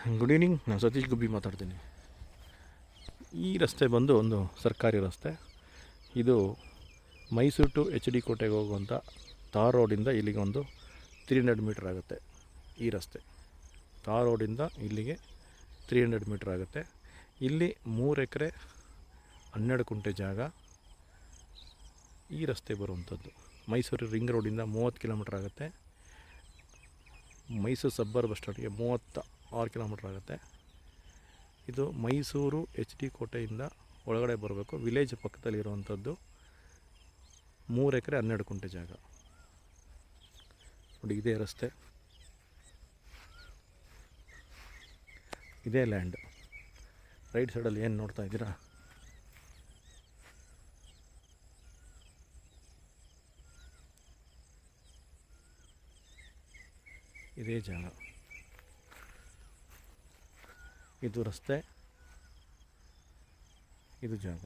Good evening, ನಾನು ಸತೀಶ್ ಗುಬ್ಬಿ ಮಾತಾಡ್ತೀನಿ. ಈ ರಸ್ತೆ ಬಂದು ಒಂದು ಸರ್ಕಾರಿ ರಸ್ತೆ. ಇದು ಮೈಸೂರು ಟು ಎಚ್ ಡಿ ಕೋಟೆಗೆ ಹೋಗುವಂಥ ತಾರ್ ರೋಡಿಂದ ಇಲ್ಲಿಗೆ ಒಂದು 300 ಮೀಟ್ರ್ ಆಗುತ್ತೆ. ಈ ರಸ್ತೆ ತಾರ್ ರೋಡಿಂದ ಇಲ್ಲಿಗೆ 300 ಮೀಟ್ರ್ ಆಗುತ್ತೆ. ಇಲ್ಲಿ 3 ಎಕರೆ 12 ಕುಂಟೆ ಜಾಗ ಈ ರಸ್ತೆ ಬರುವಂಥದ್ದು. ಮೈಸೂರು ರಿಂಗ್ ರೋಡಿಂದ 30 ಕಿಲೋಮೀಟ್ರ್ ಆಗುತ್ತೆ. ಮೈಸೂರು ಸಬ್ಬರ್ ಬಸ್ ಸ್ಟ್ಯಾಂಡ್ಗೆ 36 ಕಿಲೋಮೀಟ್ರ್ ಆಗುತ್ತೆ. ಇದು ಮೈಸೂರು ಎಚ್ ಡಿ ಕೋಟೆಯಿಂದ ಒಳಗಡೆ ಬರಬೇಕು. ವಿಲೇಜ್ ಪಕ್ಕದಲ್ಲಿರುವಂಥದ್ದು. 3 ಎಕರೆ 12 ಕುಂಟೆ ಜಾಗ ನೋಡಿ. ಇದೇ ರಸ್ತೆ, ಇದೇ ಲ್ಯಾಂಡ್. ರೈಟ್ ಸೈಡಲ್ಲಿ ಏನು ನೋಡ್ತಾ ಇದ್ದೀರಾ, ಇದೇ ಜಾಗ. ಇದು ರಸ್ತೆ, ಇದು ಜಾಗ.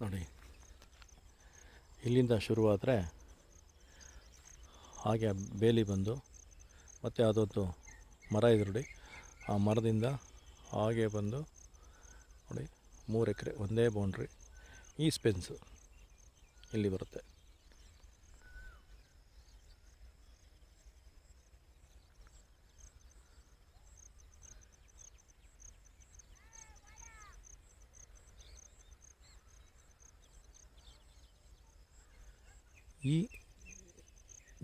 ನೋಡಿ, ಇಲ್ಲಿಂದ ಶುರುವಾದರೆ ಹಾಗೆ ಬೇಲಿ ಬಂದು ಮತ್ತು ಅದೊಂದು ಮರ ಇದೆ ನೋಡಿ. ಆ ಮರದಿಂದ ಹಾಗೆ ಬಂದು ನೋಡಿ 3 ಎಕರೆ ಒಂದೇ ಬೌಂಡ್ರಿ. ಈ ಸ್ಪೆನ್ಸು ಇಲ್ಲಿ ಬರುತ್ತೆ. ಈ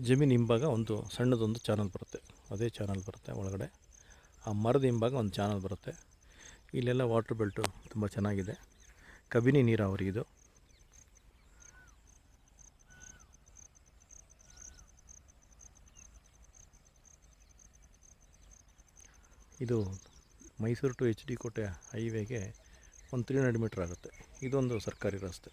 ಜಮೀನು ಹಿಂಭಾಗ ಒಂದು ಸಣ್ಣದೊಂದು ಚಾನಲ್ ಬರುತ್ತೆ. ಅದೇ ಚಾನಲ್ ಬರುತ್ತೆ ಒಳಗಡೆ. ಆ ಮರದ ಹಿಂಭಾಗ ಒಂದು ಚಾನಲ್ ಬರುತ್ತೆ. ಇಲ್ಲೆಲ್ಲ ವಾಟ್ರ್ ಬೆಲ್ಟು ತುಂಬ ಚೆನ್ನಾಗಿದೆ. ಕಬಿನಿ ನೀರಾವರಿ ಇದು. ಇದು ಮೈಸೂರು ಟು ಎಚ್ ಡಿ ಕೋಟೆ ಹೈವೇಗೆ ಒಂದು 300 ಮೀಟ್ರ್ ಆಗುತ್ತೆ. ಇದೊಂದು ಸರ್ಕಾರಿ ರಸ್ತೆ.